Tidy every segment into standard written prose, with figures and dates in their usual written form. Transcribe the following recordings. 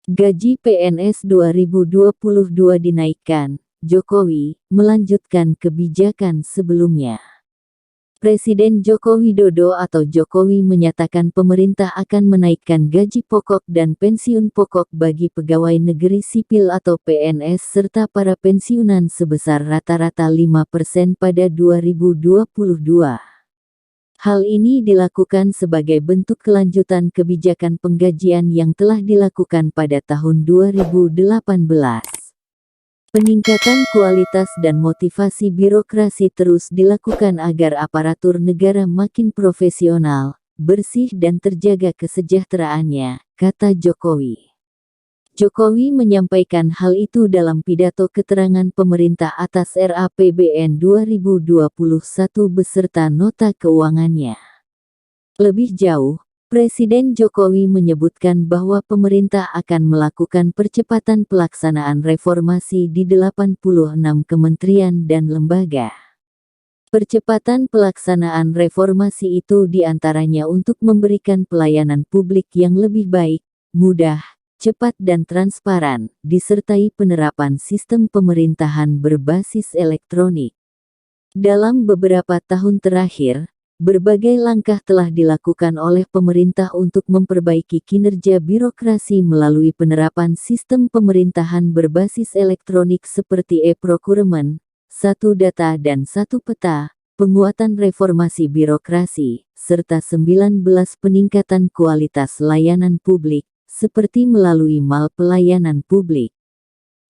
Gaji PNS 2022 dinaikkan, Jokowi melanjutkan kebijakan sebelumnya. Presiden Joko Widodo atau Jokowi menyatakan pemerintah akan menaikkan gaji pokok dan pensiun pokok bagi pegawai negeri sipil atau PNS serta para pensiunan sebesar rata-rata 5% pada 2022. Hal ini dilakukan sebagai bentuk kelanjutan kebijakan penggajian yang telah dilakukan pada tahun 2018. Peningkatan kualitas dan motivasi birokrasi terus dilakukan agar aparatur negara makin profesional, bersih dan terjaga kesejahteraannya, kata Jokowi. Jokowi menyampaikan hal itu dalam pidato keterangan pemerintah atas RAPBN 2021 beserta nota keuangannya. Lebih jauh, Presiden Jokowi menyebutkan bahwa pemerintah akan melakukan percepatan pelaksanaan reformasi di 86 kementerian dan lembaga. Percepatan pelaksanaan reformasi itu diantaranya untuk memberikan pelayanan publik yang lebih baik, mudah, cepat dan transparan, disertai penerapan sistem pemerintahan berbasis elektronik. Dalam beberapa tahun terakhir, berbagai langkah telah dilakukan oleh pemerintah untuk memperbaiki kinerja birokrasi melalui penerapan sistem pemerintahan berbasis elektronik seperti e-procurement, satu data dan satu peta, penguatan reformasi birokrasi, serta 19 peningkatan kualitas layanan publik, seperti melalui MAL pelayanan publik.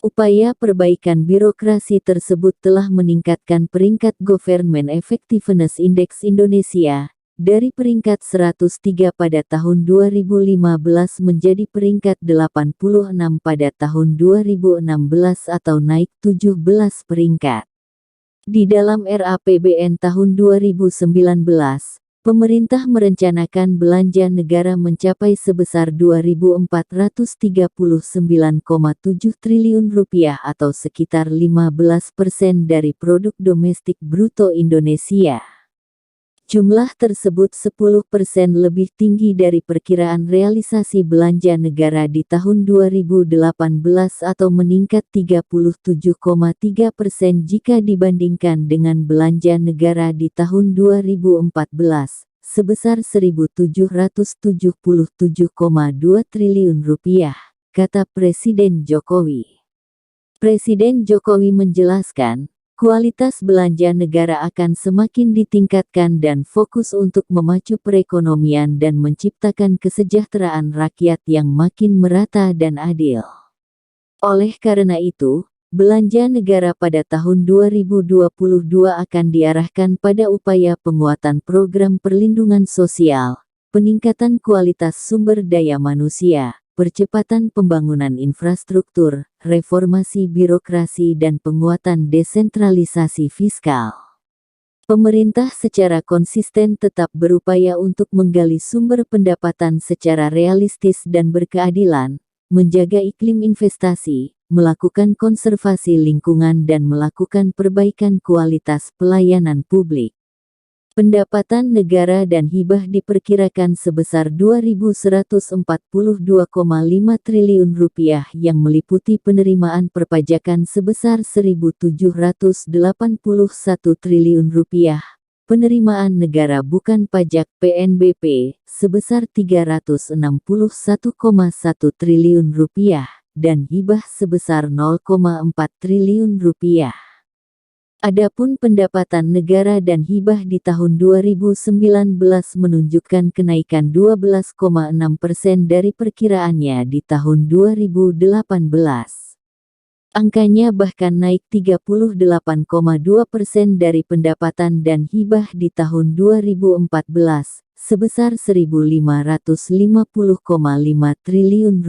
Upaya perbaikan birokrasi tersebut telah meningkatkan peringkat Government Effectiveness Index Indonesia, dari peringkat 103 pada tahun 2015 menjadi peringkat 86 pada tahun 2016 atau naik 17 peringkat. Di dalam RAPBN tahun 2019, pemerintah merencanakan belanja negara mencapai sebesar Rp2.439,7 triliun atau sekitar 15% dari produk domestik bruto Indonesia. Jumlah tersebut 10% lebih tinggi dari perkiraan realisasi belanja negara di tahun 2018 atau meningkat 37,3% jika dibandingkan dengan belanja negara di tahun 2014, sebesar Rp1.777,2 triliun, kata Presiden Jokowi. Presiden Jokowi menjelaskan, kualitas belanja negara akan semakin ditingkatkan dan fokus untuk memacu perekonomian dan menciptakan kesejahteraan rakyat yang makin merata dan adil. Oleh karena itu, belanja negara pada tahun 2022 akan diarahkan pada upaya penguatan program perlindungan sosial, peningkatan kualitas sumber daya manusia, percepatan pembangunan infrastruktur, reformasi birokrasi dan penguatan desentralisasi fiskal. Pemerintah secara konsisten tetap berupaya untuk menggali sumber pendapatan secara realistis dan berkeadilan, menjaga iklim investasi, melakukan konservasi lingkungan dan melakukan perbaikan kualitas pelayanan publik. Pendapatan negara dan hibah diperkirakan sebesar Rp2.142,5 triliun yang meliputi penerimaan perpajakan sebesar Rp1.781 triliun, penerimaan negara bukan pajak (PNBP) sebesar Rp361,1 triliun dan hibah sebesar Rp0,4 triliun. Adapun pendapatan negara dan hibah di tahun 2019 menunjukkan kenaikan 12,6% dari perkiraannya di tahun 2018. Angkanya bahkan naik 38,2% dari pendapatan dan hibah di tahun 2014, sebesar Rp1.550,5 triliun.